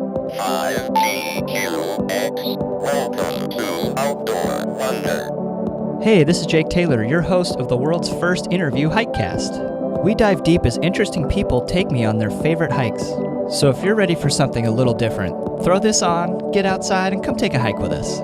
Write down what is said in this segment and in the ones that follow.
5GQX. Welcome to Outdoor Wonder. Hey, this is Jake Taylor, your host of the world's first interview Hikecast. We dive deep as interesting people take me on their favorite hikes. So if you're ready for something a little different, throw this on, get outside, and come take a hike with us.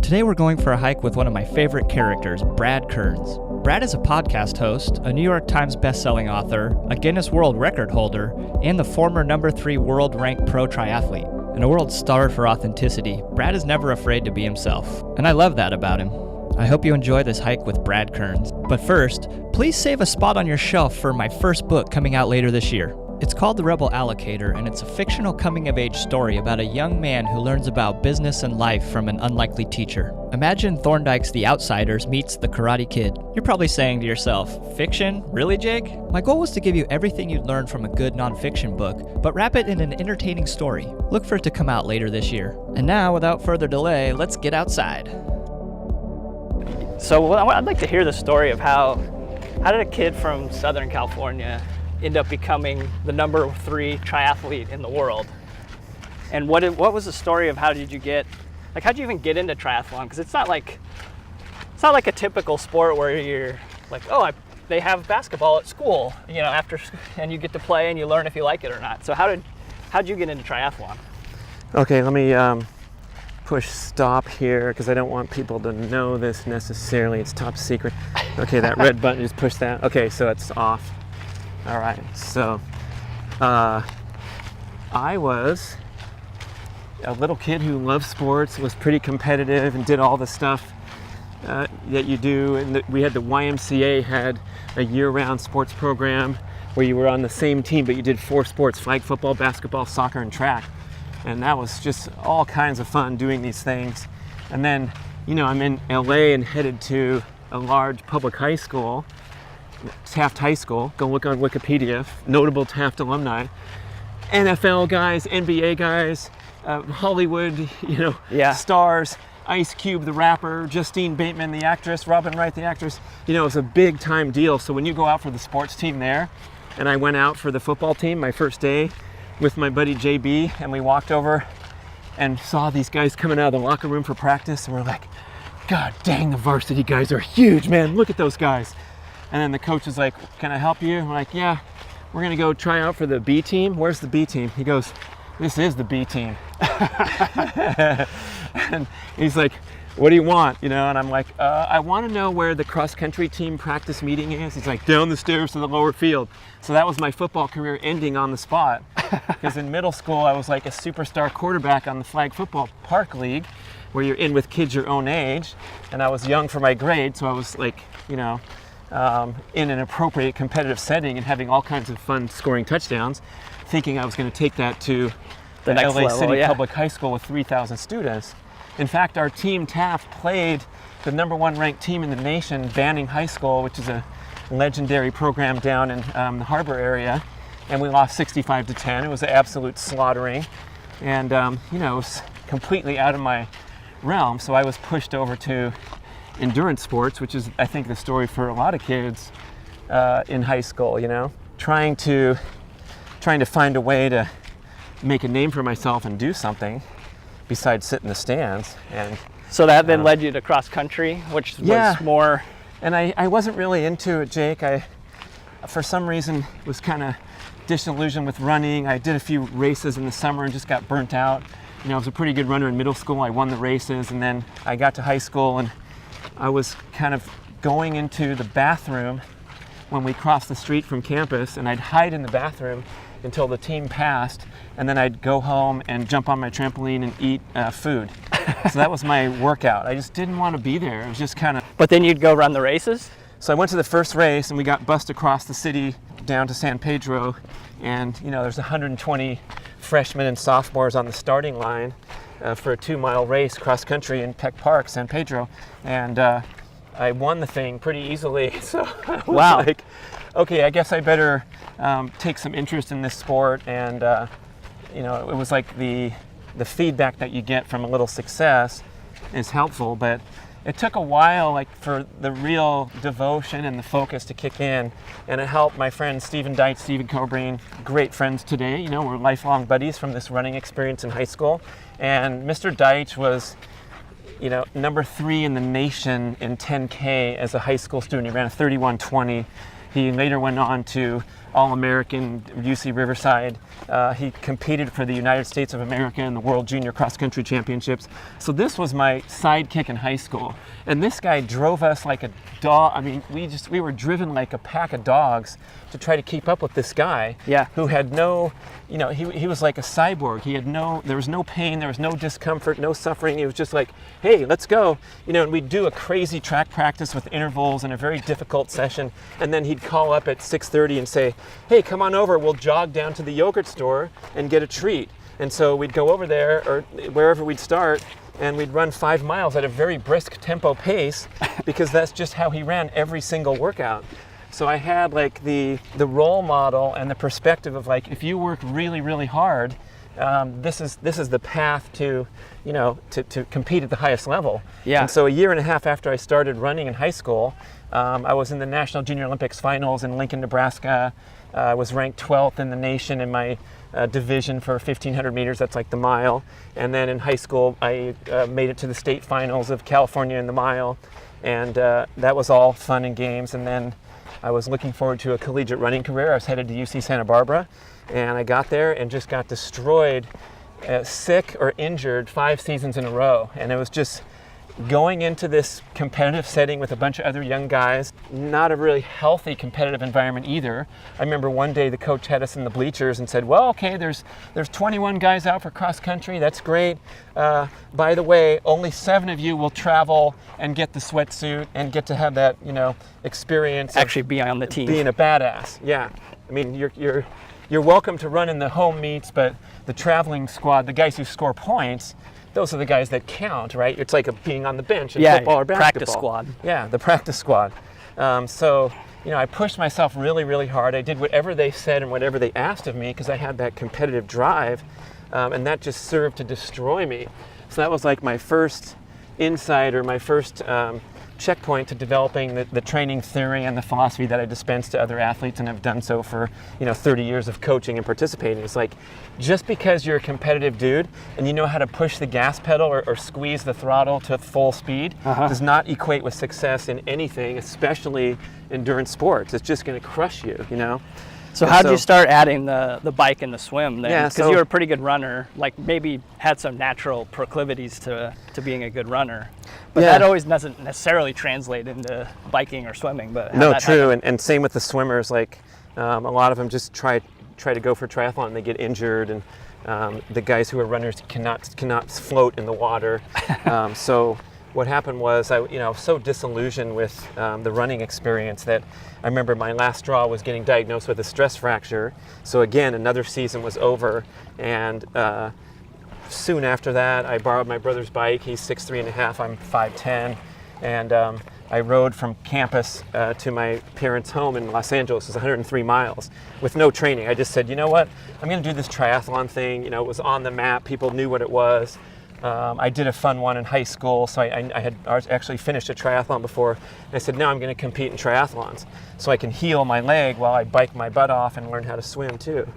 Today we're going for a hike with one of my favorite characters, Brad Kearns. Brad is a podcast host, a New York Times bestselling author, a Guinness World Record holder, and the former number 3 world-ranked pro triathlete. And a world star for authenticity, Brad is never afraid to be himself. And I love that about him. I hope you enjoy this hike with Brad Kearns. But first, please save a spot on your shelf for my first book coming out later this year. It's called The Rebel Allocator, and it's a fictional coming-of-age story about a young man who learns about business and life from an unlikely teacher. Imagine Thorndike's The Outsiders meets The Karate Kid. You're probably saying to yourself, fiction? Really, Jake? My goal was to give you everything you'd learn from a good nonfiction book, but wrap it in an entertaining story. Look for it to come out later this year. And now, without further delay, let's get outside. So I'd like to hear the story of how did a kid from Southern California end up becoming the number 3 triathlete in the world? And what was the story of how did you even get into triathlon? Because it's not like a typical sport where you're like, they have basketball at school, after, and you get to play and you learn if you like it or not. So how'd you get into triathlon? Okay, let me push stop here because I don't want people to know this necessarily. It's top secret. Okay, that red button, just push that. Okay, so it's off. All right, so I was a little kid who loved sports, was pretty competitive, and did all the stuff that you do. And we had the YMCA had a year-round sports program where you were on the same team, but you did 4 sports: flag football, basketball, soccer, and track. And that was just all kinds of fun doing these things. And then, I'm in LA and headed to a large public high school, Taft High School. Go look on Wikipedia, notable Taft alumni, NFL guys, NBA guys, Hollywood, stars, Ice Cube, the rapper, Justine Bateman, the actress, Robin Wright, the actress. It was a big time deal. So when you go out for the sports team there, and I went out for the football team my first day with my buddy JB, and we walked over and saw these guys coming out of the locker room for practice, and we're like, God dang, the varsity guys are huge, man. Look at those guys. And then the coach was like, can I help you? And we're like, yeah, we're gonna go try out for the B team. Where's the B team? He goes, this is the B team. And he's like, what do you want? And I'm like, I want to know where the cross country team practice meeting is. He's like, down the stairs to the lower field. So that was my football career ending on the spot. Because in middle school, I was like a superstar quarterback on the flag football park league, where you're in with kids your own age. And I was young for my grade, so I was like, in an appropriate competitive setting and having all kinds of fun scoring touchdowns, thinking I was going to take that to the LA level, City Public High School with 3,000 students. In fact, our team Taft played the number 1 ranked team in the nation, Banning High School, which is a legendary program down in the harbor area, and we lost 65-10. It was an absolute slaughtering, and it was completely out of my realm. So I was pushed over to endurance sports, which is, I think, the story for a lot of kids in high school. Trying to find a way to make a name for myself and do something besides sit in the stands. And so that then led you to cross country, which was more. And I wasn't really into it, Jake. I, for some reason, was kind of disillusioned with running. I did a few races in the summer and just got burnt out. I was a pretty good runner in middle school. I won the races, and then I got to high school and I was kind of going into the bathroom when we crossed the street from campus, and I'd hide in the bathroom until the team passed, and then I'd go home and jump on my trampoline and eat food. So that was my workout. I just didn't want to be there. It was just kind of... But then you'd go run the races? So I went to the first race, and we got bussed across the city down to San Pedro, and there's 120 freshmen and sophomores on the starting line for a 2-mile race cross country in Peck Park, San Pedro, and I won the thing pretty easily. So I was like, okay, I guess I better take some interest in this sport. And it was like the feedback that you get from a little success is helpful, but it took a while, like, for the real devotion and the focus to kick in, and it helped my friend Stephen Deitch, Stephen Cobreen, great friends today. You know, we're lifelong buddies from this running experience in high school. And Mr. Deitch was, you know, number 3 in the nation in 10K as a high school student. He ran a 31:20. He later went on to All-American UC Riverside. He competed for the United States of America in the World Junior Cross Country Championships. So this was my sidekick in high school. And this guy drove us like a dog. I mean, we were driven like a pack of dogs to try to keep up with this guy who had no, you know, he was like a cyborg. There was no pain, there was no discomfort, no suffering. He was just like, hey, let's go. You know, and we'd do a crazy track practice with intervals and a very difficult session. And then he'd call up at 6:30 and say, hey, come on over, we'll jog down to the yogurt store and get a treat. And so we'd go over there, or wherever we'd start, and we'd run 5 miles at a very brisk tempo pace, because that's just how he ran every single workout. So I had like the role model and the perspective of, like, if you work really, really hard, this is the path to, you know, to compete at the highest level. Yeah. And so a year and a half after I started running in high school, I was in the National Junior Olympics finals in Lincoln, Nebraska. I was ranked 12th in the nation in my division for 1,500 meters. That's like the mile. And then in high school, I made it to the state finals of California in the mile. And that was all fun and games. And then I was looking forward to a collegiate running career. I was headed to UC Santa Barbara. And I got there and just got destroyed, sick or injured 5 seasons in a row. And it was just going into this competitive setting with a bunch of other young guys, not a really healthy competitive environment either. I remember one day the coach had us in the bleachers and said, well, okay, there's 21 guys out for cross country, that's great. By the way, only 7 of you will travel and get the sweatsuit and get to have that, you know, experience. Actually be on the team. Being a badass, yeah. I mean, you're welcome to run in the home meets, but the traveling squad, the guys who score points, those are the guys that count, right? It's like being on the bench in football or basketball. Practice squad. Yeah, the practice squad. So, you know, I pushed myself really, really hard. I did whatever they said and whatever they asked of me, because I had that competitive drive, and that just served to destroy me. So that was like my first insight, or my first checkpoint to developing the training theory and the philosophy that I dispense to other athletes, and have done so for, you know, 30 years of coaching and participating. It's like, just because you're a competitive dude and you know how to push the gas pedal or squeeze the throttle to full speed does not equate with success in anything, especially endurance sports. It's just going to crush you, you know? So how did you start adding the bike and the swim then? Yeah, because you were a pretty good runner, like maybe had some natural proclivities to being a good runner. But that always doesn't necessarily translate into biking or swimming. But no, true, and same with the swimmers. Like a lot of them just try to go for triathlon and they get injured, and the guys who are runners cannot float in the water. So what happened was I was so disillusioned with the running experience that I remember my last straw was getting diagnosed with a stress fracture. So again, another season was over, and soon after that, I borrowed my brother's bike. He's 6'3.5", I'm 5'10", and I rode from campus to my parents' home in Los Angeles. It was 103 miles with no training. I just said, you know what, I'm going to do this triathlon thing. You know, it was on the map. People knew what it was. I did a fun one in high school, so I had actually finished a triathlon before. And I said, now I'm going to compete in triathlons, so I can heal my leg while I bike my butt off and learn how to swim too.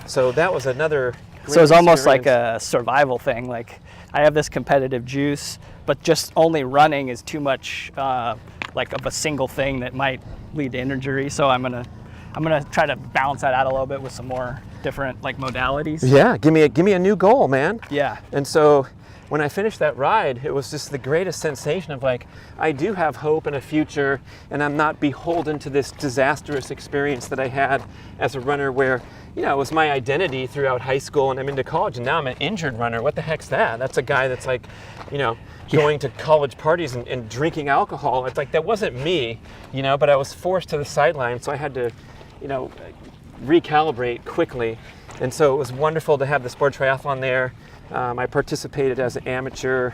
So that was another great So it's almost like experience. a survival thing. Like, I have this competitive juice, but just only running is too much like of a single thing that might lead to injury. So I'm gonna try to balance that out a little bit with some more different like modalities. Yeah, give me a new goal, man. Yeah. And so when I finished that ride, it was just the greatest sensation of like, I do have hope and a future, and I'm not beholden to this disastrous experience that I had as a runner where, you know, it was my identity throughout high school and I'm into college, and now I'm an injured runner. What the heck's that? That's a guy that's like, you know, going to college parties and drinking alcohol. It's like, that wasn't me, you know, but I was forced to the sideline, so I had to, you know, recalibrate quickly. And so it was wonderful to have the sport triathlon there. I participated as an amateur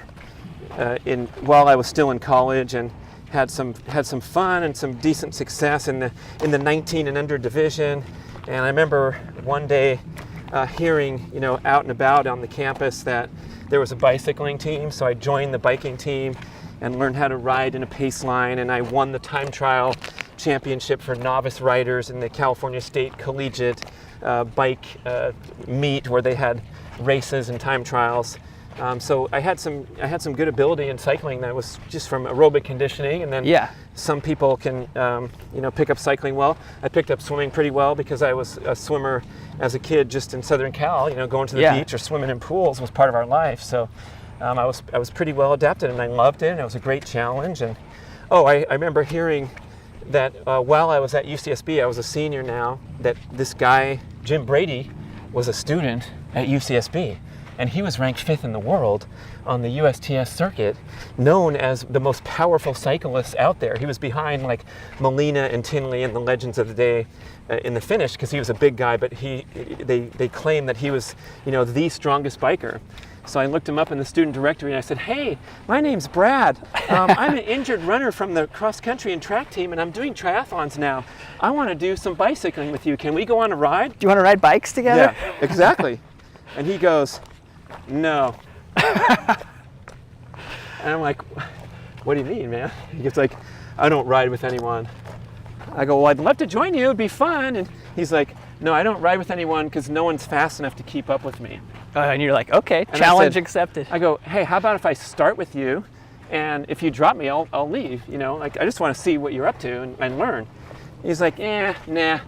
while I was still in college, and had some fun and some decent success in the 19 and under division. And I remember one day hearing, you know, out and about on the campus that there was a bicycling team, so I joined the biking team, and learned how to ride in a pace line, and I won the time trial championship for novice riders in the California State Collegiate bike meet where they had races and time trials. So I had some good ability in cycling that was just from aerobic conditioning, and then some people can pick up cycling well. I picked up swimming pretty well because I was a swimmer as a kid just in Southern Cal. Going to the beach or swimming in pools was part of our life. So I was pretty well adapted, and I loved it, and it was a great challenge. And I remember hearing that while I was at UCSB, I was a senior now, that this guy, Jim Brady, was a student at UCSB. And he was ranked 5th in the world on the USTS circuit, known as the most powerful cyclist out there. He was behind like Molina and Tinley and the legends of the day in the finish because he was a big guy, but they claimed that he was, the strongest biker. So I looked him up in the student directory and I said, "Hey, my name's Brad. I'm an injured runner from the cross country and track team, and I'm doing triathlons now. I want to do some bicycling with you. Can we go on a ride?" Do you want to ride bikes together? Yeah, exactly. And he goes, "No." And I'm like, "What do you mean, man?" He gets like, "I don't ride with anyone." I go, "Well, I'd love to join you. It'd be fun." And he's like, "No, I don't ride with anyone because no one's fast enough to keep up with me." And you're like, "Okay, And challenge I said, accepted." I go, "Hey, how about if I start with you, and if you drop me, I'll leave. Like I just want to see what you're up to and learn." He's like, "Nah."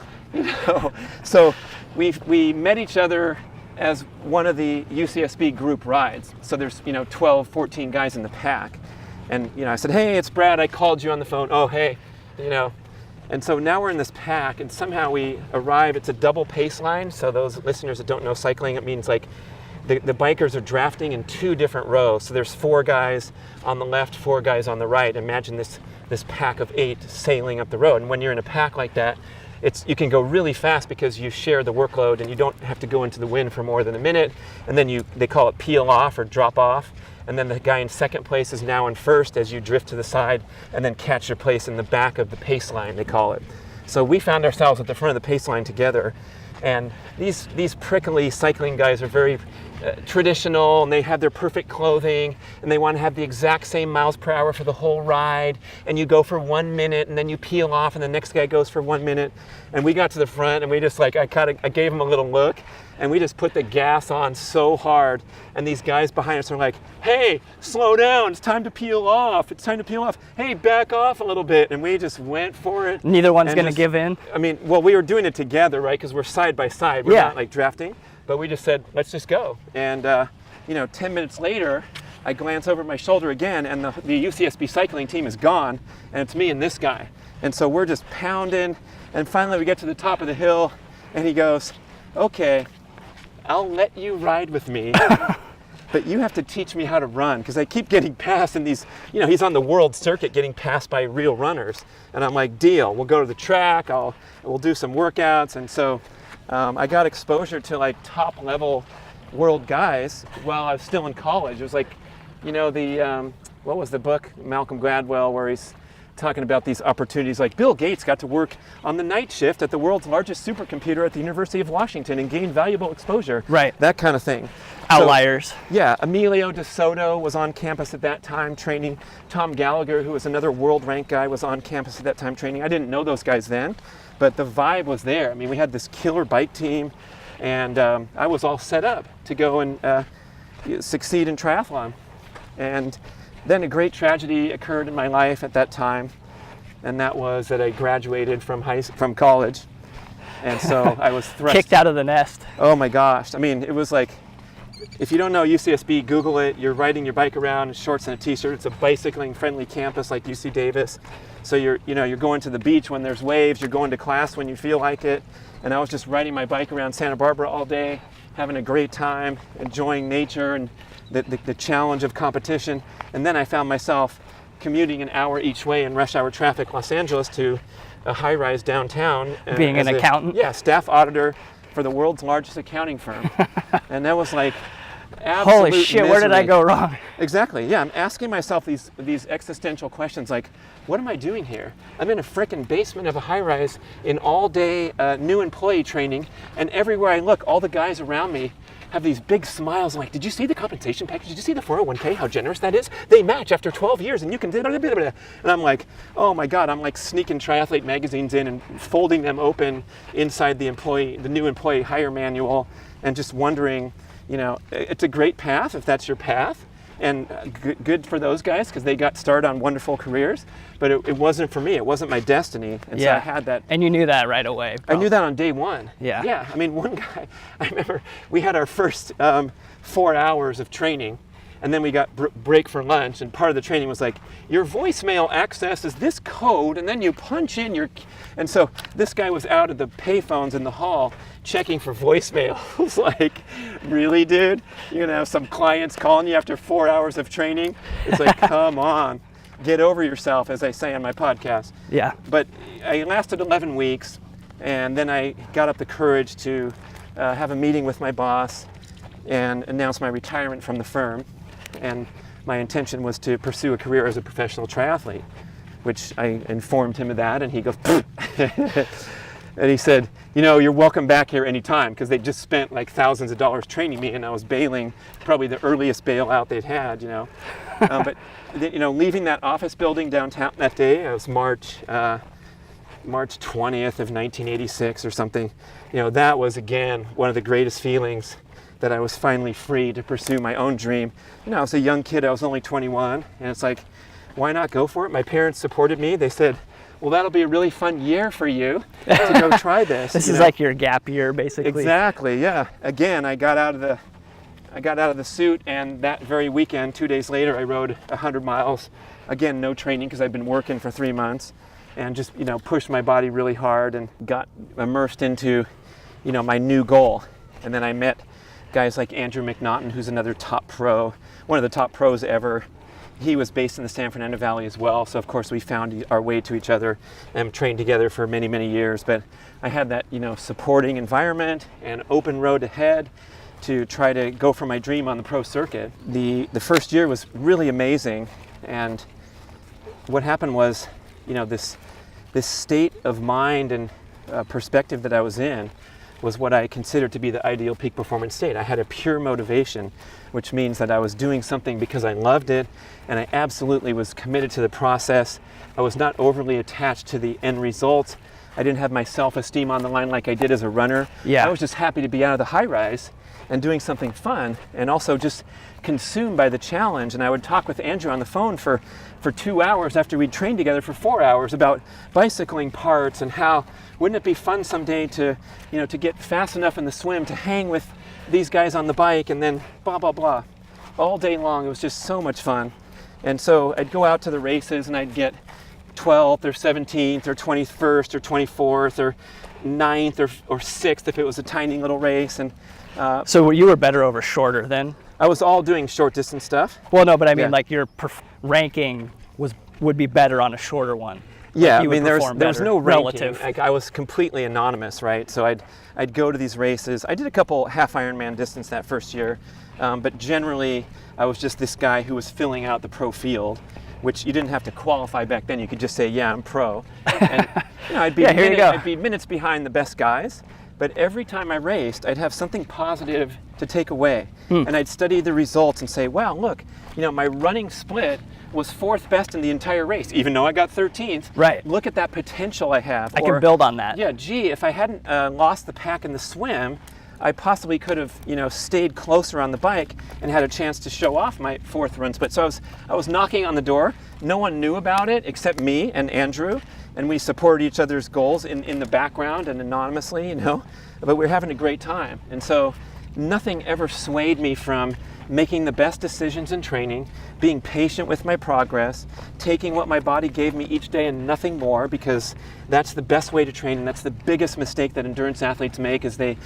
So we met each other as one of the UCSB group rides. So there's 12, 14 guys in the pack, and I said, "Hey, it's Brad. I called you on the phone." "Oh, hey," And so now we're in this pack, and somehow we arrive. It's a double pace line. So those listeners that don't know cycling, it means like the bikers are drafting in 2 different rows. So there's 4 guys on the left, 4 guys on the right. Imagine this pack of 8 sailing up the road. And when you're in a pack like that, you can go really fast because you share the workload and you don't have to go into the wind for more than a minute. And then they call it peel off or drop off. And then the guy in second place is now in first as you drift to the side and then catch your place in the back of the pace line, they call it. So we found ourselves at the front of the pace line together. And these prickly cycling guys are very traditional, and they have their perfect clothing, and they want to have the exact same miles per hour for the whole ride. And you go for 1 minute, and then you peel off, and the next guy goes for 1 minute. And we got to the front, and we just I gave him a little look, and we just put the gas on so hard. And these guys behind us are like, "Hey, slow down! It's time to peel off! It's time to peel off! Hey, back off a little bit!" And we just went for it. Neither one's going to give in. I mean, well, we were doing it together, right? Because we're side by side. We're not like drafting. But we just said, "Let's just go." And 10 minutes later, I glance over my shoulder again, and the UCSB cycling team is gone, and it's me and this guy. And so we're just pounding, and finally we get to the top of the hill, and he goes, "Okay, I'll let you ride with me, but you have to teach me how to run," because I keep getting passed, and he's on the world circuit getting passed by real runners. And I'm like, "Deal, we'll go to the track, we'll do some workouts." And so I got exposure to like top level world guys while I was still in college. It was like, what was the book, Malcolm Gladwell, where he's talking about these opportunities, like Bill Gates got to work on the night shift at the world's largest supercomputer at the University of Washington and gained valuable exposure. Right. That kind of thing. Outliers. So, Emilio De Soto was on campus at that time training. Tom Gallagher, who was another world rank guy, was on campus at that time training. I didn't know those guys then, but the vibe was there. I mean, we had this killer bike team, and I was all set up to go and succeed in triathlon. And then a great tragedy occurred in my life at that time, and that was that I graduated from college, and so I was thrust kicked out of the nest. Oh my gosh! I mean, it was like, if you don't know UCSB, Google it. You're riding your bike around in shorts and a t-shirt. It's a bicycling-friendly campus like UC Davis. So you're going to the beach when there's waves. You're going to class when you feel like it. And I was just riding my bike around Santa Barbara all day, having a great time, enjoying nature and the challenge of competition. And then I found myself commuting an hour each way in rush hour traffic, Los Angeles, to a high-rise downtown. Being an accountant? Yeah, staff auditor for the world's largest accounting firm. And that was like absolute holy shit, misery. Where did I go wrong? Exactly, yeah. I'm asking myself these existential questions like, what am I doing here? I'm in a frickin' basement of a high-rise in all-day new employee training, and everywhere I look, all the guys around me have these big smiles. I'm like, did you see the compensation package? Did you see the 401k? How generous that is? They match after 12 years, and you can. And I'm like, oh my God! I'm like sneaking triathlete magazines in and folding them open inside the new employee hire manual, and just wondering, it's a great path if that's your path. And good for those guys because they got started on wonderful careers, but it wasn't for me. It wasn't my destiny, and so I had that. And you knew that right away. I knew that on day one. Yeah. Yeah. I mean, one guy. I remember we had our first 4 hours of training, and then we got break for lunch. And part of the training was like, your voicemail accesses this code, and then you punch in your. And so this guy was out at the payphones in the hall checking for voicemail. I was like, really, dude? You're gonna have some clients calling you after 4 hours of training? It's like, come on, get over yourself, as I say on my podcast. Yeah. But I lasted 11 weeks, and then I got up the courage to have a meeting with my boss and announce my retirement from the firm. And my intention was to pursue a career as a professional triathlete, which I informed him of that, and he goes, and he said, you're welcome back here anytime, because they just spent like thousands of dollars training me, and I was bailing, probably the earliest bailout they'd had, But, leaving that office building downtown that day, it was March 20th of 1986 or something, that was, again, one of the greatest feelings, that I was finally free to pursue my own dream. I was a young kid, I was only 21, and it's like, why not go for it? My parents supported me. They said, well, that'll be a really fun year for you to go try this. This is like your gap year, basically. Exactly, yeah. Again, I got out of the suit, and that very weekend, 2 days later, I rode 100 miles. Again, no training because I'd been working for 3 months, and just, pushed my body really hard and got immersed into, my new goal. And then I met guys like Andrew McNaughton, who's another top pro, one of the top pros ever. He was based in the San Fernando Valley as well, so of course we found our way to each other and trained together for many, many years. But I had that, supporting environment and open road ahead to try to go for my dream on the pro circuit. The first year was really amazing, and what happened was, this state of mind and perspective that I was in was what I considered to be the ideal peak performance state. I had a pure motivation, which means that I was doing something because I loved it, and I absolutely was committed to the process. I was not overly attached to the end result. I didn't have my self-esteem on the line like I did as a runner. Yeah. I was just happy to be out of the high rise and doing something fun, and also just consumed by the challenge. And I would talk with Andrew on the phone for 2 hours after we'd trained together for 4 hours about bicycling parts and how wouldn't it be fun someday to get fast enough in the swim to hang with these guys on the bike, and then blah, blah, blah. All day long, it was just so much fun. And so I'd go out to the races and I'd get 12th or 17th or 21st or 24th or 9th or 6th if it was a tiny little race. And so you were better over shorter then? I was all doing short distance stuff. Well, no, but I mean, Yeah. like your ranking would be better on a shorter one. Yeah, Like I mean, there was no ranking. relative. Like, I was completely anonymous, right? So I'd go to these races. I did a couple half Ironman distance that first year, but generally I was just this guy who was filling out the pro field, which you didn't have to qualify back then. You could just say, yeah, I'm pro. And I'd be minutes behind the best guys. But every time I raced, I'd have something positive to take away. And I'd study the results and say, wow, look, my running split was 4th best in the entire race, even though I got 13th. Right. Look at that potential I have. I can build on that. Yeah, gee, if I hadn't lost the pack in the swim, I possibly could have, stayed closer on the bike and had a chance to show off my 4th run split. So I was knocking on the door. No one knew about it except me and Andrew, and we supported each other's goals in the background and anonymously, but we were having a great time. And so nothing ever swayed me from making the best decisions in training, being patient with my progress, taking what my body gave me each day and nothing more, because that's the best way to train, and that's the biggest mistake that endurance athletes make, is they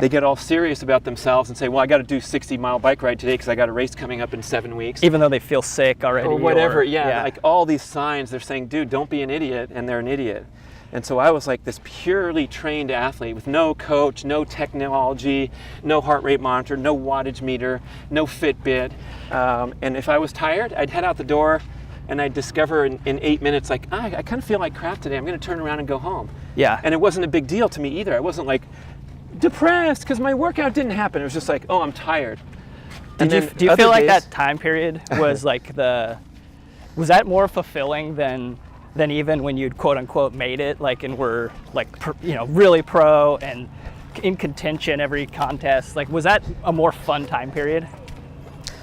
get all serious about themselves and say, well, I got to do 60-mile bike ride today because I got a race coming up in 7 weeks. Even though they feel sick already. Or whatever, like all these signs, they're saying, dude, don't be an idiot, and they're an idiot. And so I was like this purely trained athlete with no coach, no technology, no heart rate monitor, no wattage meter, no Fitbit. And if I was tired, I'd head out the door and I'd discover in 8 minutes, like, I kind of feel like crap today. I'm going to turn around and go home. Yeah. And it wasn't a big deal to me either. I wasn't like depressed because my workout didn't happen. It was just like, oh, I'm tired. Do you feel like that time period was like was that more fulfilling than even when you'd quote unquote made it, like, and were like, really pro and in contention every contest? Like, was that a more fun time period?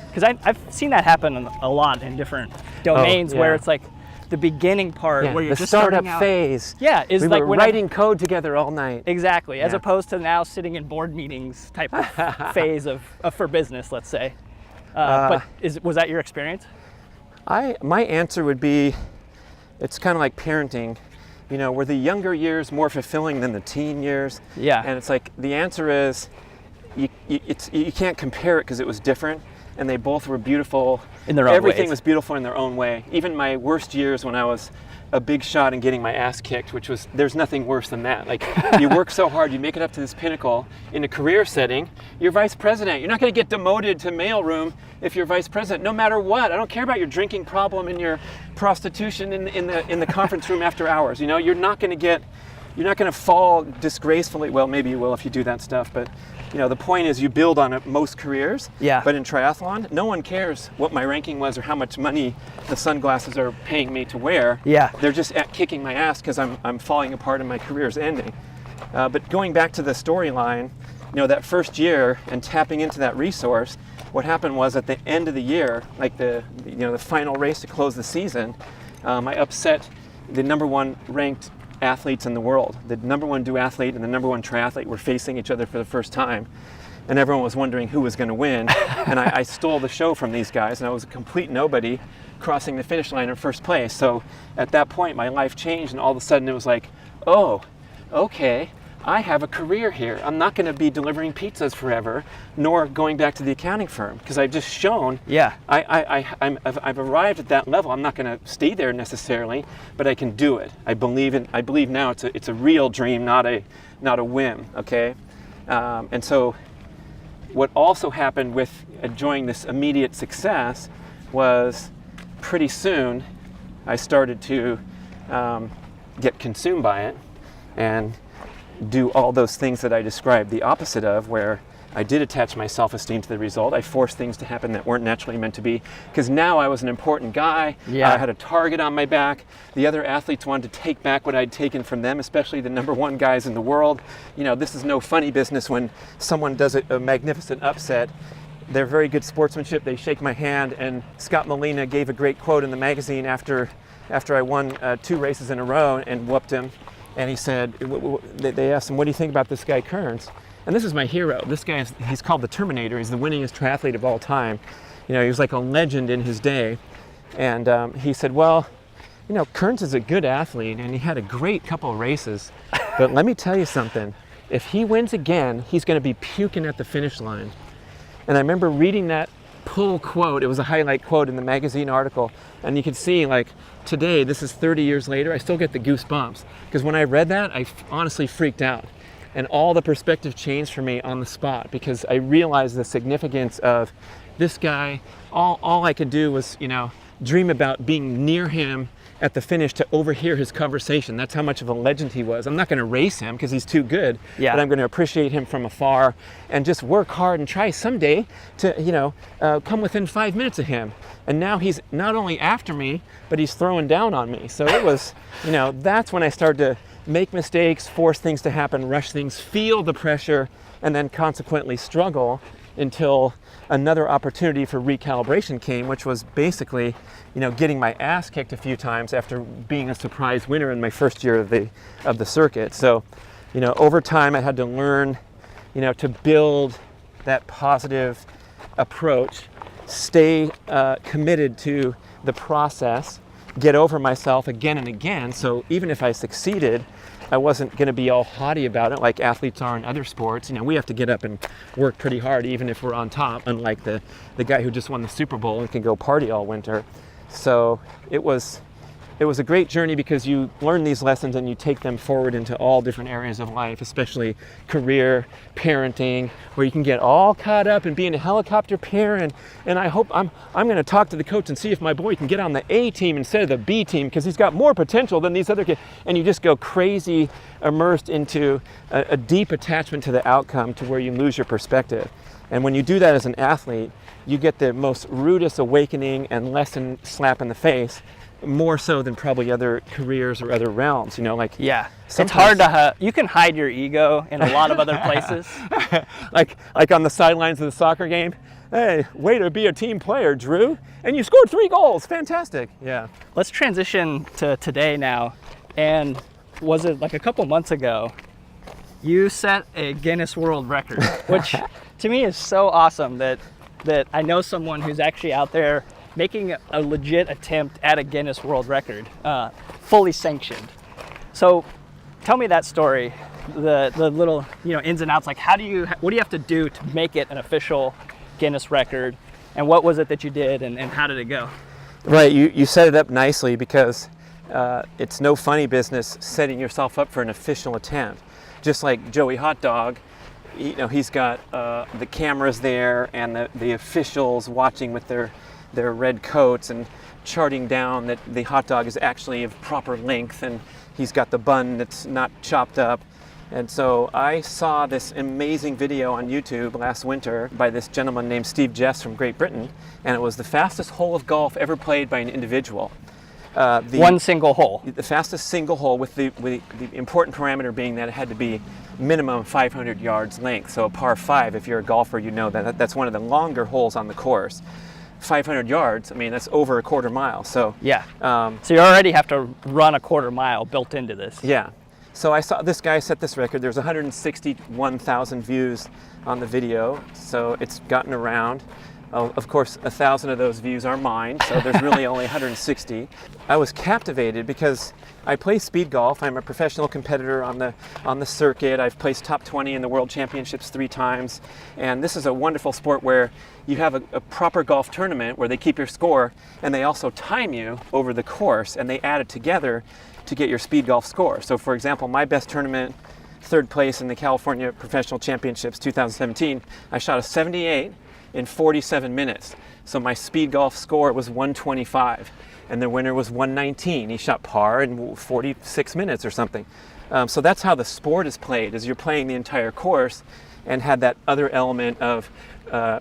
Because I've seen that happen a lot in different domains where it's like the beginning part where you're the just startup starting out. phase. Yeah, is we like were writing code together all night. Exactly, as opposed to now sitting in board meetings type of phase of for business, let's say. But was that your experience? My answer would be, it's kind of like parenting. Were the younger years more fulfilling than the teen years? Yeah. And it's like, the answer is, you can't compare it because it was different, and they both were beautiful. In their own Everything ways. was beautiful in their own way. Even my worst years when I was a big shot and getting my ass kicked, there's nothing worse than that. Like, you work so hard, you make it up to this pinnacle in a career setting, you're vice president. You're not going to get demoted to mailroom if you're vice president, no matter what. I don't care about your drinking problem and your prostitution in the conference room after hours. You're not going to fall disgracefully. Well, maybe you will if you do that stuff, but the point is you build on it most careers. Yeah. But in triathlon, no one cares what my ranking was or how much money the sunglasses are paying me to wear. Yeah. They're just kicking my ass because I'm falling apart and my career's ending. But going back to the storyline, that first year and tapping into that resource, what happened was at the end of the year, like the final race to close the season, I upset the number one ranked athletes in the world. The number one duathlete and the number one triathlete were facing each other for the first time, and everyone was wondering who was going to win. And I stole the show from these guys, and I was a complete nobody crossing the finish line in first place. So at that point, my life changed, and all of a sudden it was like, oh, okay, I have a career here. I'm not going to be delivering pizzas forever, nor going back to the accounting firm, because I've just shown I've arrived at that level. I'm not going to stay there necessarily, but I can do it. I believe now it's a real dream, not a whim. Okay, and so what also happened with enjoying this immediate success was pretty soon I started to get consumed by it and do all those things that I described the opposite of, where I did attach my self-esteem to the result. I forced things to happen that weren't naturally meant to be, because now I was an important guy. I had a target on my back. The other athletes wanted to take back what I'd taken from them, especially the number one guys in the world. This is no funny business when someone does a magnificent upset. They're very good sportsmanship. They shake my hand, and Scott Molina gave a great quote in the magazine after I won 2 races in a row and whooped him. And he said, they asked him, what do you think about this guy Kearns? And this is my hero. This guy, he's called the Terminator. He's the winningest triathlete of all time. He was like a legend in his day. And he said, well, Kearns is a good athlete, and he had a great couple of races. But let me tell you something. If he wins again, he's going to be puking at the finish line. And I remember reading that pull quote. It was a highlight quote in the magazine article. And you could see, like, today, this is 30 years later, I still get the goosebumps. Because when I read that, I honestly freaked out. And all the perspective changed for me on the spot, because I realized the significance of this guy. All I could do was, dream about being near him at the finish to overhear his conversation. That's how much of a legend he was. I'm not going to race him because he's too good, but I'm going to appreciate him from afar and just work hard and try someday to, come within 5 minutes of him. And now he's not only after me, but he's throwing down on me. So it was, that's when I started to make mistakes, force things to happen, rush things, feel the pressure, and then consequently struggle until another opportunity for recalibration came, which was basically, getting my ass kicked a few times after being a surprise winner in my first year of the circuit. So, over time I had to learn, to build that positive approach, stay committed to the process, get over myself again and again. So even if I succeeded, I wasn't going to be all haughty about it like athletes are in other sports. We have to get up and work pretty hard even if we're on top, unlike the guy who just won the Super Bowl and can go party all winter. So it was it was a great journey because you learn these lessons and you take them forward into all different areas of life, especially career, parenting, where you can get all caught up in being a helicopter parent. And I hope I'm going to talk to the coach and see if my boy can get on the A team instead of the B team because he's got more potential than these other kids. And you just go crazy, immersed into a deep attachment to the outcome to where you lose your perspective. And when you do that as an athlete, you get the most rudest awakening and lesson slap in the face, more so than probably other careers or other realms, like it's hard to you can hide your ego in a lot of other places. like on the sidelines of the soccer game. Hey, way to be a team player, Drew, and you scored 3 goals. Fantastic. Yeah. Let's transition to today now. And was it like a couple months ago you set a Guinness World Record, which to me is so awesome that I know someone who's actually out there making a legit attempt at a Guinness World Record, fully sanctioned. So tell me that story, the little ins and outs, like what do you have to do to make it an official Guinness record, and what was it that you did, and how did it go? Right, you set it up nicely because it's no funny business setting yourself up for an official attempt. Just like Joey Hot Dog, he's got the cameras there and the officials watching with their red coats and charting down that the hot dog is actually of proper length and he's got the bun that's not chopped up. And so I saw this amazing video on YouTube last winter by this gentleman named Steve Jeffs from Great Britain, and it was the fastest hole of golf ever played by an individual. One single hole. The fastest single hole, with the important parameter being that it had to be minimum 500 yards length. So a par 5, if you're a golfer, you know that's one of the longer holes on the course. 500 yards, I mean, that's over a quarter mile. So yeah. So you already have to run a quarter mile built into this. Yeah. So I saw this guy set this record. There's 161,000 views on the video, so it's gotten around. Of course, 1,000 of those views are mine, so there's really only 160. I was captivated because I play speed golf. I'm a professional competitor on the circuit. I've placed top 20 in the World Championships 3 times, and this is a wonderful sport where you have a proper golf tournament where they keep your score, and they also time you over the course, and they add it together to get your speed golf score. So, for example, my best tournament, 3rd place in the California Professional Championships 2017, I shot a 78 in 47 minutes. So my speed golf score was 125, and the winner was 119. He shot par in 46 minutes or something. So that's how the sport is played, is you're playing the entire course and had that other element of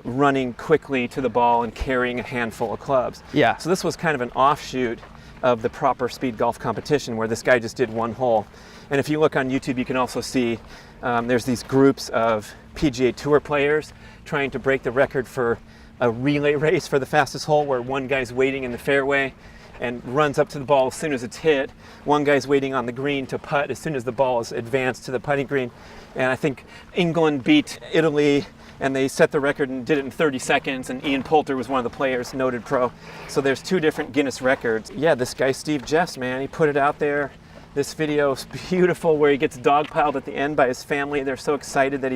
running quickly to the ball and carrying a handful of clubs. Yeah. So this was kind of an offshoot of the proper speed golf competition where this guy just did one hole. And if you look on YouTube, you can also see there's these groups of PGA Tour players trying to break the record for a relay race for the fastest hole, where one guy's waiting in the fairway and runs up to the ball as soon as it's hit. One guy's waiting on the green to putt as soon as the ball is advanced to the putting green. And I think England beat Italy, and they set the record and did it in 30 seconds, and Ian Poulter was one of the players, noted pro. So there's 2 different Guinness records. Yeah, this guy Steve Jeffs, man, he put it out there. This video is beautiful, where he gets dogpiled at the end by his family. They're so excited that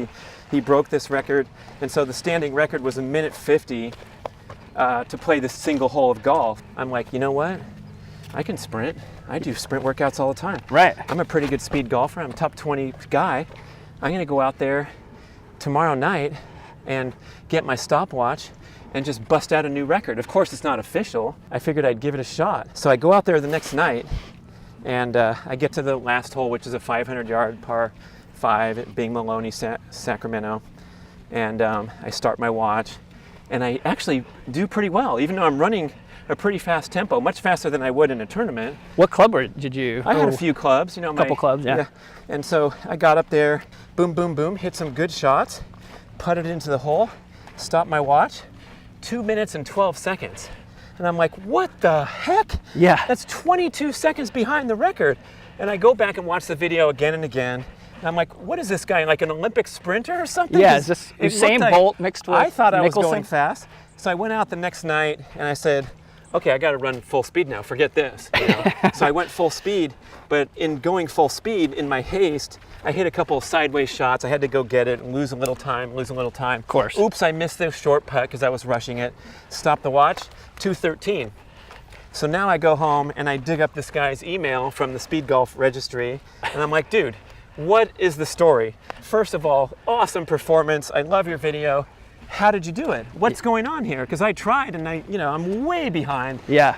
he broke this record. And so the standing record was 1:50 to play this single hole of golf. I'm like, you know what? I can sprint. I do sprint workouts all the time. Right. I'm a pretty good speed golfer. I'm a top 20 guy. I'm going to go out there tomorrow night and get my stopwatch and just bust out a new record. Of course, it's not official. I figured I'd give it a shot. So I go out there the next night, and I get to the last hole, which is a 500-yard par 5 at Bing Maloney, Sacramento. And I start my watch, and I actually do pretty well, even though I'm running a pretty fast tempo, much faster than I would in a tournament. What club did you? I had a few clubs, a couple clubs, yeah. And so I got up there, boom, boom, boom, hit some good shots, putted into the hole, stopped my watch, 2 minutes and 12 seconds. And I'm like, what the heck? Yeah. That's 22 seconds behind the record. And I go back and watch the video again and again. And I'm like, what is this guy, like an Olympic sprinter or something? Yeah, is this Usain Bolt mixed with I thought I was Nicholson? going fast. So I went out the next night and I said, okay, I got to run full speed now. Forget this. So I went full speed, but in going full speed, in my haste, I hit a couple of sideways shots. I had to go get it and lose a little time. Of course. Oops, I missed the short putt because I was rushing it. Stopped the watch, 2:13. So now I go home and I dig up this guy's email from the Speed Golf Registry, and I'm like, dude, what is the story? First of all, awesome performance. I love your video. How did you do it? What's going on here? Because I tried and I'm way behind. Yeah.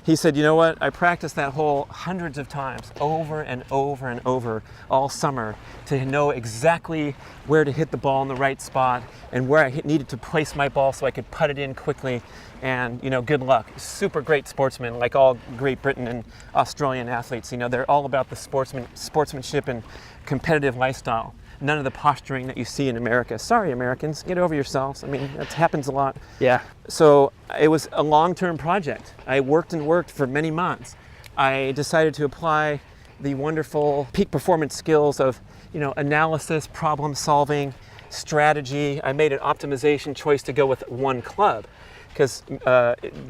He said, you know what? I practiced that hole hundreds of times, over and over and over, all summer, to know exactly where to hit the ball in the right spot and where I needed to place my ball so I could putt it in quickly. And, good luck. Super great sportsman, like all Great Britain and Australian athletes. They're all about the sportsmanship and competitive lifestyle. None of the posturing that you see in America. Sorry, Americans, get over yourselves. I mean, that happens a lot. Yeah. So it was a long-term project. I worked and worked for many months. I decided to apply the wonderful peak performance skills of, analysis, problem solving, strategy. I made an optimization choice to go with one club, because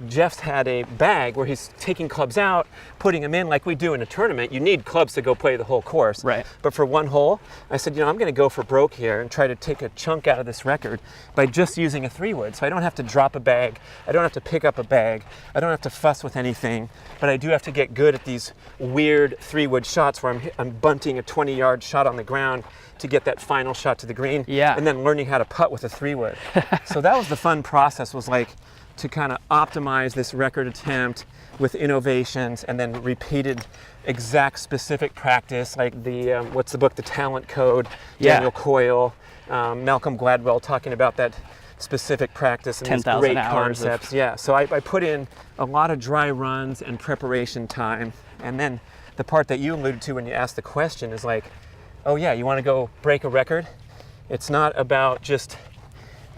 Jeff's had a bag where he's taking clubs out, putting them in like we do in a tournament. You need clubs to go play the whole course. Right. But for one hole, I said, I'm going to go for broke here and try to take a chunk out of this record by just using a 3-wood. So I don't have to drop a bag. I don't have to pick up a bag. I don't have to fuss with anything. But I do have to get good at these weird 3-wood shots where I'm bunting a 20-yard shot on the ground to get that final shot to the green. Yeah. And then learning how to putt with a 3-wood. So that was the fun process, was like to kind of optimize this record attempt with innovations and then repeated exact specific practice, like the, what's the book, The Talent Code, Daniel Coyle, Malcolm Gladwell talking about that specific practice and these great concepts. Yeah, so I put in a lot of dry runs and preparation time. And then the part that you alluded to when you asked the question is like, oh yeah, you want to go break a record? It's not about just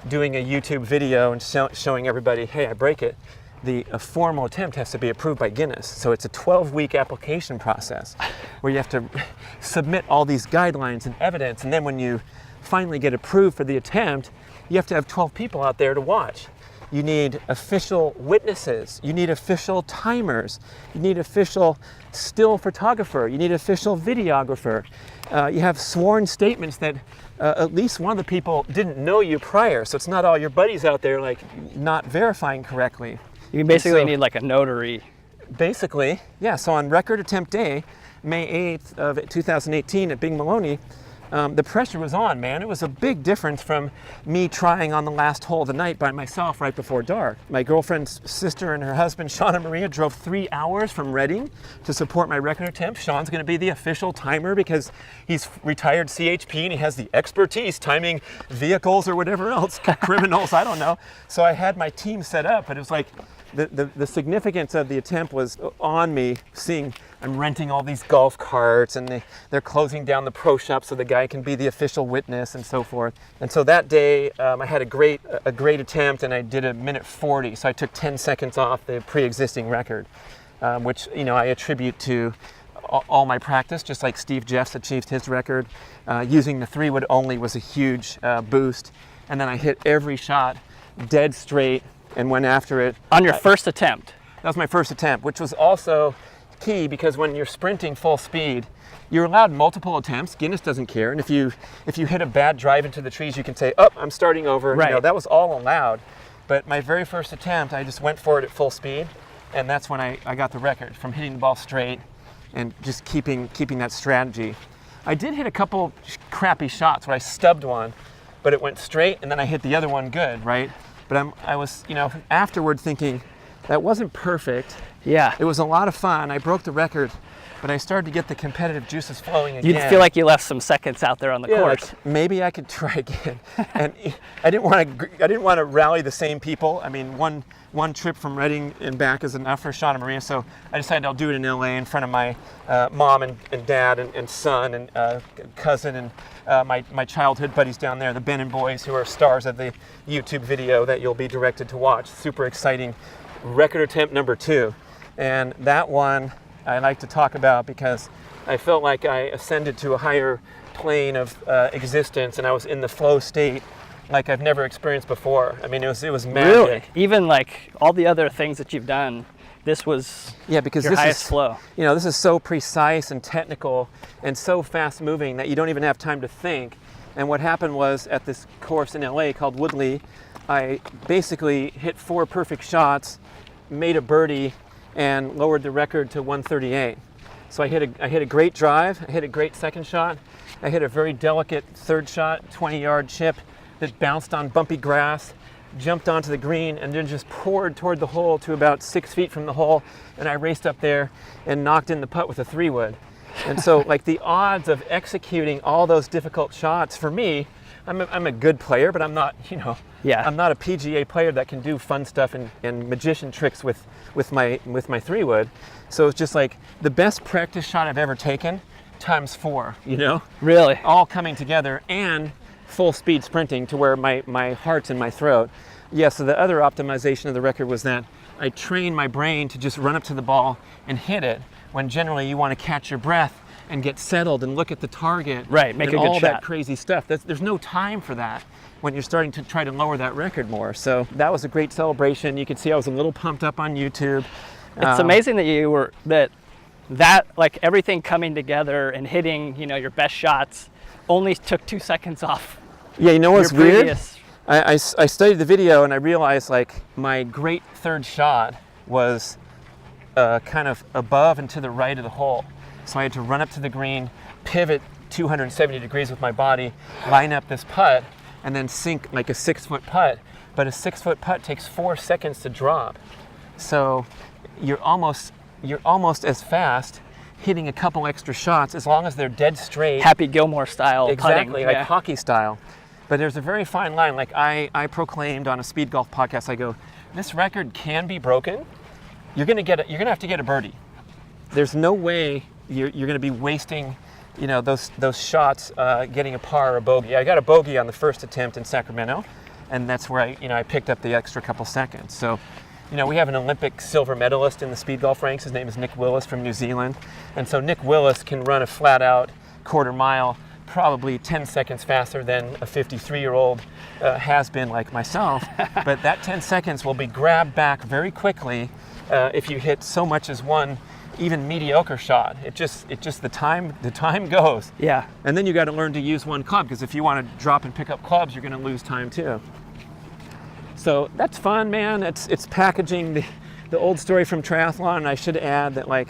doing a YouTube video and showing everybody, hey, I break it. A formal attempt has to be approved by Guinness. So it's a 12-week application process where you have to submit all these guidelines and evidence. And then when you finally get approved for the attempt, you have to have 12 people out there to watch. You need official witnesses. You need official timers. You need official still photographer. You need official videographer. You have sworn statements that at least one of the people didn't know you prior. So it's not all your buddies out there like not verifying correctly. You basically need like a notary. Basically, yeah. So on record attempt day, May 8th of 2018 at Bing Maloney, the pressure was on, man. It was a big difference from me trying on the last hole of the night by myself right before dark. My girlfriend's sister and her husband, Sean and Maria, drove 3 hours from Reading to support my record attempt. Sean's going to be the official timer because he's retired CHP and he has the expertise timing vehicles or whatever else, criminals, I don't know. So I had my team set up, but it was like the significance of the attempt was on me, seeing I'm renting all these golf carts and they're closing down the pro shop so the guy can be the official witness and so forth. And so that day I had a great attempt and I did a minute 40. So I took 10 seconds off the pre-existing record, which I attribute to all my practice, just like Steve Jeffs achieved his record. Using the 3-wood only was a huge boost. And then I hit every shot dead straight and went after it. On your first attempt? That was my first attempt, which was also key because when you're sprinting full speed, you're allowed multiple attempts. Guinness doesn't care. And if you hit a bad drive into the trees, you can say, oh, I'm starting over. Right. That was all allowed. But my very first attempt, I just went for it at full speed. And that's when I got the record from hitting the ball straight and just keeping that strategy. I did hit a couple crappy shots where I stubbed one, but it went straight and then I hit the other one good, right? But I was, afterward thinking, that wasn't perfect. Yeah. It was a lot of fun. I broke the record, but I started to get the competitive juices flowing again. You feel like you left some seconds out there on the course. Like maybe I could try again. And I didn't want to rally the same people. I mean, one trip from Reading and back is enough for Sean and Maria. So I decided I'll do it in LA in front of my mom and dad and son and cousin and my childhood buddies down there, the Bennon boys, who are stars of the YouTube video that you'll be directed to watch. Super exciting record attempt number 2. And that one I like to talk about because I felt like I ascended to a higher plane of existence and I was in the flow state like I've never experienced before. I mean, it was magic. Really? Even like all the other things that you've done, this was because your highest flow. This is so precise and technical and so fast moving that you don't even have time to think. And what happened was at this course in LA called Woodley, I basically hit 4 perfect shots, made a birdie, and lowered the record to 138. So I hit a great drive, I hit a great second shot, I hit a very delicate third shot, 20-yard chip that bounced on bumpy grass, jumped onto the green, and then just poured toward the hole to about 6 feet from the hole, and I raced up there and knocked in the putt with a 3-wood. And so like the odds of executing all those difficult shots, for me, I'm a good player, but I'm not, I'm not a PGA player that can do fun stuff and magician tricks with my 3-wood. So it's just like the best practice shot I've ever taken times 4, Really? all coming together, and full speed sprinting to where my heart's in my throat. Yeah, so the other optimization of the record was that I trained my brain to just run up to the ball and hit it, when generally you want to catch your breath and get settled and look at the target. Right, make a good shot. All that crazy stuff. There's no time for that when you're starting to try to lower that record more. So that was a great celebration. You can see I was a little pumped up on YouTube. It's amazing that that like everything coming together and hitting, your best shots only took 2 seconds off. Yeah, you know what's weird? Previous. I studied the video and I realized like my great third shot was kind of above and to the right of the hole. So I had to run up to the green, pivot 270 degrees with my body, line up this putt, and then sink like a 6-foot putt. But a 6-foot putt takes 4 seconds to drop. So you're almost as fast hitting a couple extra shots as long as they're dead straight. Happy Gilmore style Exactly, putting. like hockey style. But there's a very fine line. Like I proclaimed on a speed golf podcast, I go, this record can be broken. You're gonna have to get a birdie. There's no way you're gonna be wasting, those shots getting a par or a bogey. I got a bogey on the first attempt in Sacramento, and that's where I picked up the extra couple seconds. So, we have an Olympic silver medalist in the speed golf ranks. His name is Nick Willis from New Zealand. And so Nick Willis can run a flat out quarter mile probably 10 seconds faster than a 53-year-old has been like myself. But that 10 seconds will be grabbed back very quickly if you hit so much as one even mediocre shot. It just the time goes. Yeah. And then you got to learn to use one club, because if you want to drop and pick up clubs, you're going to lose time too. So that's fun, man. It's packaging the old story from triathlon. And I should add that, like,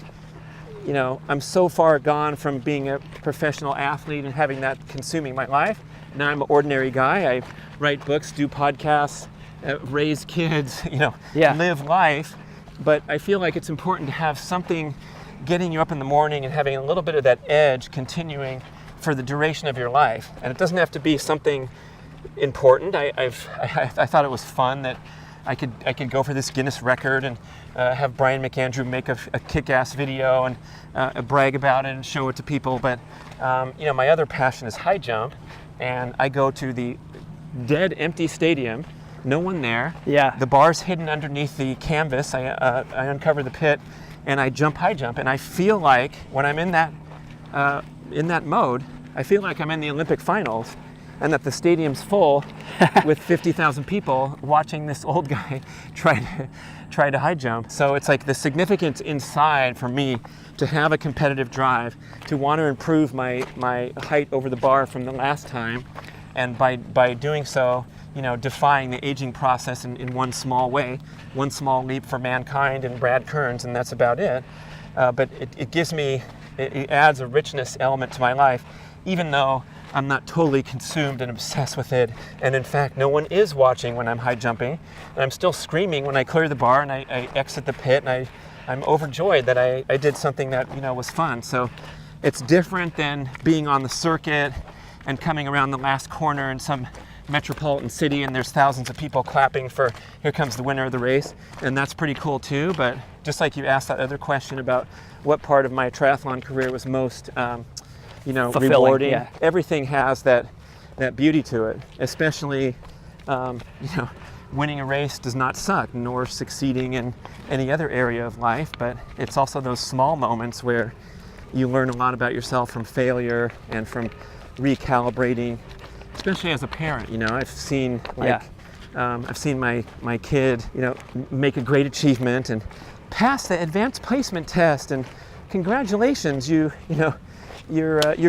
I'm so far gone from being a professional athlete and having that consuming my life. Now I'm an ordinary guy. I write books, do podcasts, raise kids, live life. But I feel like it's important to have something getting you up in the morning and having a little bit of that edge continuing for the duration of your life. And it doesn't have to be something important. I thought it was fun that I could go for this Guinness record and have Brian McAndrew make a kick-ass video and brag about it and show it to people. But my other passion is high jump, and I go to the dead empty stadium, no one there. Yeah. The bar's hidden underneath the canvas. I uncover the pit and I jump high jump, and I feel like when I'm in that mode, I feel like I'm in the Olympic finals, and that the stadium's full with 50,000 people watching this old guy try to high jump. So it's like the significance inside for me to have a competitive drive, to want to improve my height over the bar from the last time, and by doing so, defying the aging process in one small way, one small leap for mankind and Brad Kearns, and that's about it. But it adds a richness element to my life, even though I'm not totally consumed and obsessed with it. And in fact, no one is watching when I'm high jumping. And I'm still screaming when I clear the bar and I exit the pit, and I'm overjoyed that I did something that was fun. So it's different than being on the circuit and coming around the last corner in some metropolitan city and there's thousands of people clapping for here comes the winner of the race, and that's pretty cool too. But just like you asked that other question about what part of my triathlon career was most fulfilling, rewarding, yeah. Everything has that beauty to it, especially winning a race does not suck, nor succeeding in any other area of life, but it's also those small moments where you learn a lot about yourself from failure and from recalibrating, especially as a parent. I've seen I've seen my kid make a great achievement and pass the advanced placement test, and congratulations, you're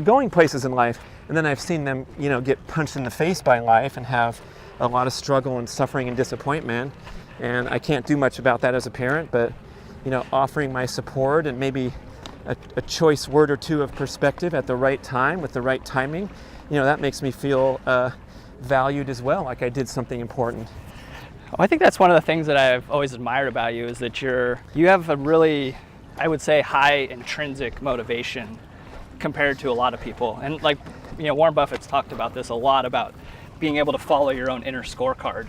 going places in life. And then I've seen them get punched in the face by life and have a lot of struggle and suffering and disappointment, and I can't do much about that as a parent, but offering my support and maybe a choice word or two of perspective at the right time with the right timing, that makes me feel valued as well, like I did something important. Well, I think that's one of the things that I've always admired about you is that you have a really, I would say, high intrinsic motivation compared to a lot of people. And like, Warren Buffett's talked about this a lot, about being able to follow your own inner scorecard.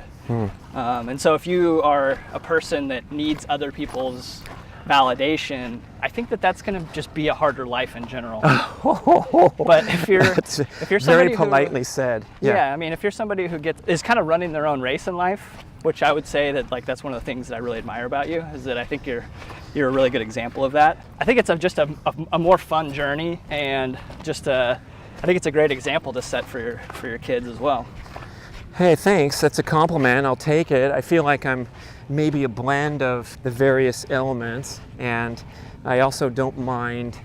And so if you are a person that needs other people's validation, I think that's going to just be a harder life in general. But if you're somebody very politely said. Yeah, I mean, if you're somebody who is kind of running their own race in life, which I would say that like that's one of the things that I really admire about you, is that I think you're a really good example of that. I think it's just a more fun journey, and I think it's a great example to set for your kids as well. Hey, thanks. That's a compliment. I'll take it. I feel like I'm maybe a blend of the various elements, and I also don't mind,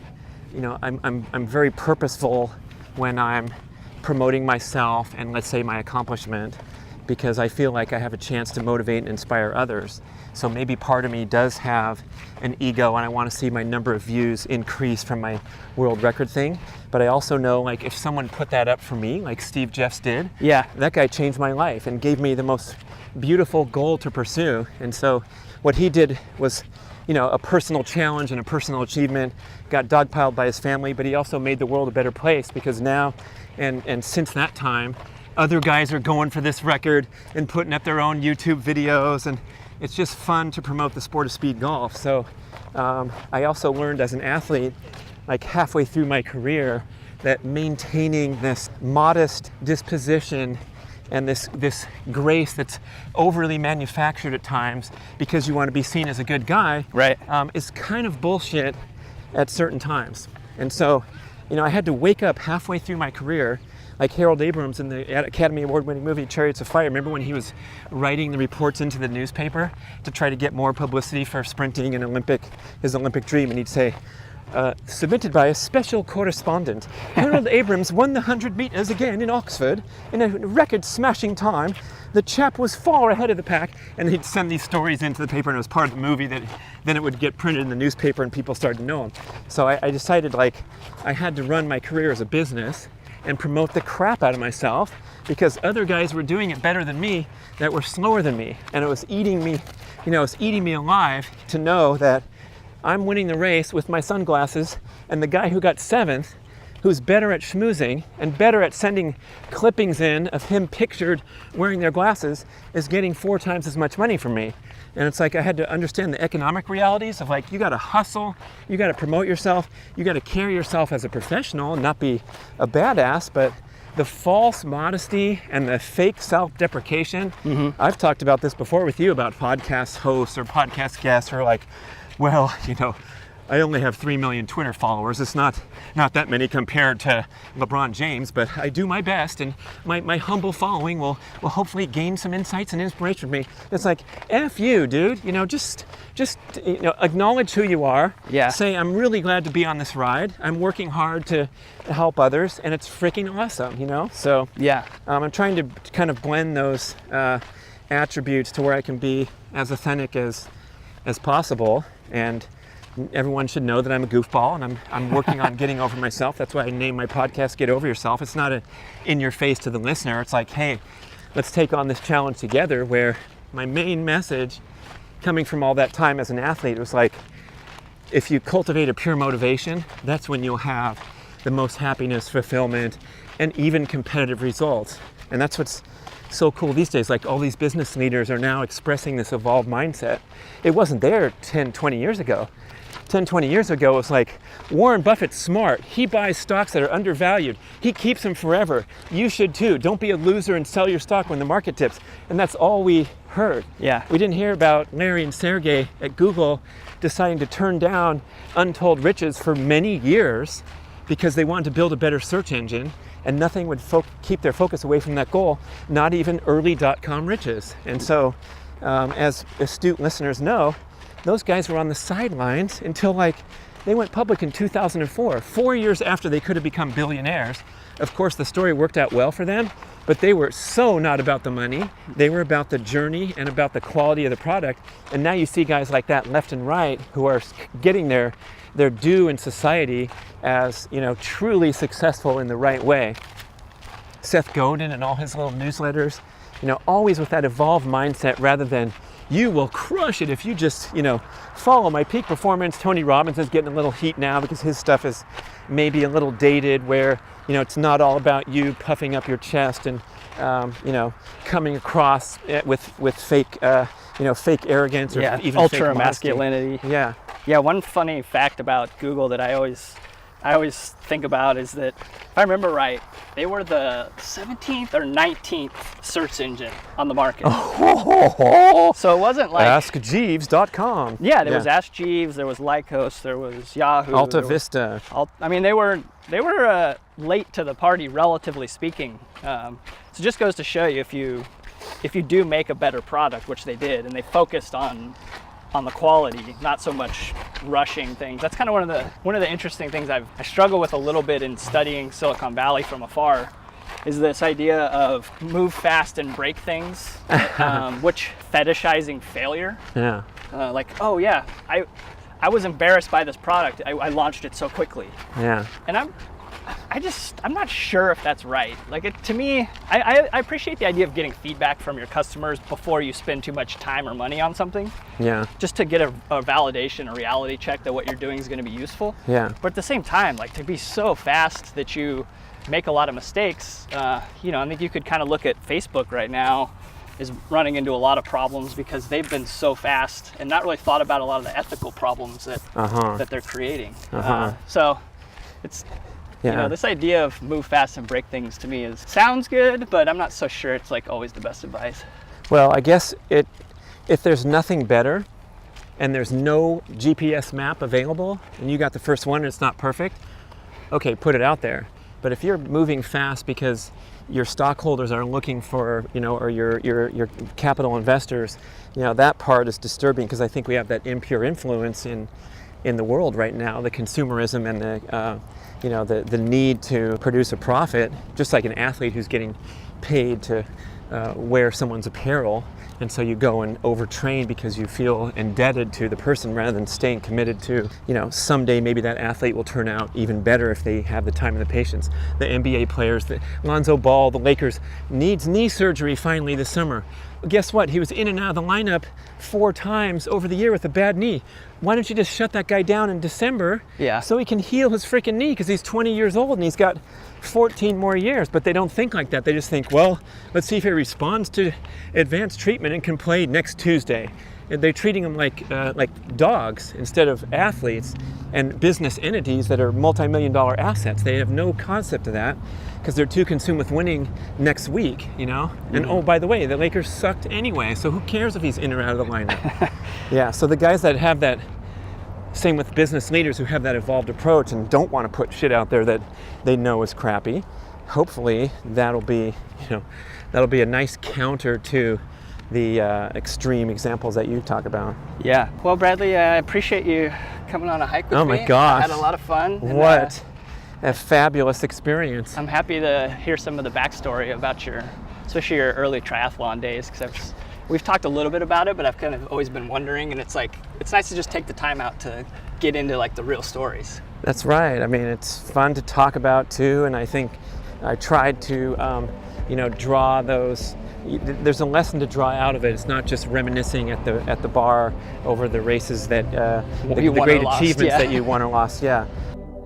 I'm very purposeful when I'm promoting myself and, let's say, my accomplishment, because I feel like I have a chance to motivate and inspire others. So maybe part of me does have an ego, and I want to see my number of views increase from my world record thing. But I also know, like, if someone put that up for me, like Steve Jeffs did, that guy changed my life and gave me the most beautiful goal to pursue. And so what he did was, a personal challenge and a personal achievement, got dogpiled by his family, but he also made the world a better place, because now, and since that time, other guys are going for this record and putting up their own YouTube videos, and it's just fun to promote the sport of speed golf. So I also learned as an athlete, like halfway through my career, that maintaining this modest disposition and this grace that's overly manufactured at times because you want to be seen as a good guy, right, is kind of bullshit at certain times. And so, I had to wake up halfway through my career, like Harold Abrams in the Academy Award-winning movie Chariots of Fire. Remember when he was writing the reports into the newspaper to try to get more publicity for sprinting and his Olympic dream, and he'd say, submitted by a special correspondent, Harold Abrams won the 100 meters again in Oxford in a record-smashing time. The chap was far ahead of the pack, and he'd send these stories into the paper, and it was part of the movie that then it would get printed in the newspaper and people started to know him. So I decided, like, I had to run my career as a business and promote the crap out of myself, because other guys were doing it better than me that were slower than me, and it was eating me alive to know that I'm winning the race with my sunglasses, and the guy who got 7th, who's better at schmoozing and better at sending clippings in of him pictured wearing their glasses, is getting 4 times as much money from me. And it's like I had to understand the economic realities of, like, you got to hustle, you got to promote yourself, you got to carry yourself as a professional and not be a badass. But the false modesty and the fake self-deprecation, I've talked about this before with you about podcast hosts or podcast guests who are like, well, I only have 3 million Twitter followers. It's not that many compared to LeBron James, but I do my best, and my humble following will hopefully gain some insights and inspiration from me. It's like, F you, dude. Just acknowledge who you are. Yeah. Say, I'm really glad to be on this ride. I'm working hard to help others, and it's freaking awesome, So yeah, I'm trying to kind of blend those attributes to where I can be as authentic as possible. And everyone should know that I'm a goofball, and I'm working on getting over myself. That's why I named my podcast Get Over Yourself. It's not in your face to the listener. It's like, hey, let's take on this challenge together, where my main message coming from all that time as an athlete was like, if you cultivate a pure motivation, that's when you'll have the most happiness, fulfillment, and even competitive results. And that's what's so cool these days. Like, all these business leaders are now expressing this evolved mindset. It wasn't there 10, 20 years ago. 10, 20 years ago, it was like, Warren Buffett's smart. He buys stocks that are undervalued. He keeps them forever. You should too. Don't be a loser and sell your stock when the market dips. And that's all we heard. Yeah. We didn't hear about Larry and Sergey at Google deciding to turn down untold riches for many years because they wanted to build a better search engine, and nothing would keep their focus away from that goal, not even early .com riches. And so, as astute listeners know, those guys were on the sidelines until, like, they went public in 2004, 4 years after they could have become billionaires. of course, the story worked out well for them, but they were so not about the money. They were about the journey and about the quality of the product. And now you see guys like that left and right who are getting their due in society as, truly successful in the right way. Seth Godin and all his little newsletters, always with that evolved mindset rather than you will crush it if you just, follow my peak performance. Tony Robbins is getting a little heat now because his stuff is maybe a little dated where, it's not all about you puffing up your chest and, coming across with fake, fake arrogance or even ultra fake modesty. masculinity. Yeah. Yeah, one funny fact about Google that I always think about is that, if I remember right, they were the 17th or 19th search engine on the market. So it wasn't like AskJeeves.com. Yeah, there was Ask Jeeves, there was Lycos, there was Yahoo, Alta Vista. They were late to the party, relatively speaking. So it just goes to show you if you do make a better product, which they did, and they focused on the quality, not so much rushing things. That's kind of one of the interesting things I struggle with a little bit in studying Silicon Valley from afar, is this idea of move fast and break things, which fetishizing failure. Yeah. I was embarrassed by this product. I launched it so quickly. Yeah. And I'm not sure if that's right. To me, I appreciate the idea of getting feedback from your customers before you spend too much time or money on something. Yeah. Just to get a validation, a reality check that what you're doing is going to be useful. Yeah. But at the same time, to be so fast that you make a lot of mistakes, I think you could kind of look at Facebook right now is running into a lot of problems because they've been so fast and not really thought about a lot of the ethical problems that they're creating. So it's, this idea of move fast and break things to me sounds good, but I'm not so sure it's always the best advice. Well, I guess if there's nothing better and there's no GPS map available and you got the first one and it's not perfect, okay, put it out there. But if you're moving fast because your stockholders are looking for, or your capital investors, that part is disturbing because I think we have that impure influence in the world right now, the consumerism and the need to produce a profit, just like an athlete who's getting paid to wear someone's apparel. And so you go and overtrain because you feel indebted to the person rather than staying committed to, someday maybe that athlete will turn out even better if they have the time and the patience. The NBA players, Lonzo Ball, the Lakers, needs knee surgery finally this summer. Guess what? He was in and out of the lineup 4 times over the year with a bad knee. Why don't you just shut that guy down in December so he can heal his freaking knee because he's 20 years old and he's got 14 more years? But they don't think like that. They just think, well, let's see if he responds to advanced treatment and can play next Tuesday. And they're treating them like dogs instead of athletes and business entities that are multi-million-dollar assets. They have no concept of that because they're too consumed with winning next week, And oh, by the way, the Lakers sucked anyway, so who cares if he's in or out of the lineup? Yeah, so the guys that have that, same with business leaders who have that evolved approach and don't want to put shit out there that they know is crappy, hopefully that'll be a nice counter to the extreme examples that you talk about. Yeah. Well, Bradley, I appreciate you coming on a hike with me. Oh my gosh. I had a lot of fun. What a fabulous experience. I'm happy to hear some of the backstory about especially your early triathlon days, because we've talked a little bit about it, but I've kind of always been wondering, and it's nice to just take the time out to get into the real stories. That's right. I mean, it's fun to talk about too, and I think I tried to, draw those. There's a lesson to draw out of it. It's not just reminiscing at the bar over the races that the great achievements that you won or lost. Yeah.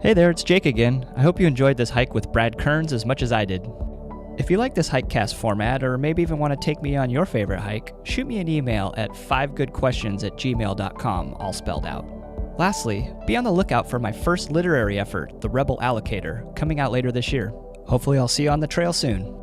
Hey there, it's Jake again. I hope you enjoyed this hike with Brad Kearns as much as I did. If you like this Hikecast format, or maybe even want to take me on your favorite hike, shoot me an email at 5goodquestions@gmail.com, all spelled out. Lastly, be on the lookout for my first literary effort, The Rebel Allocator, coming out later this year. Hopefully I'll see you on the trail soon.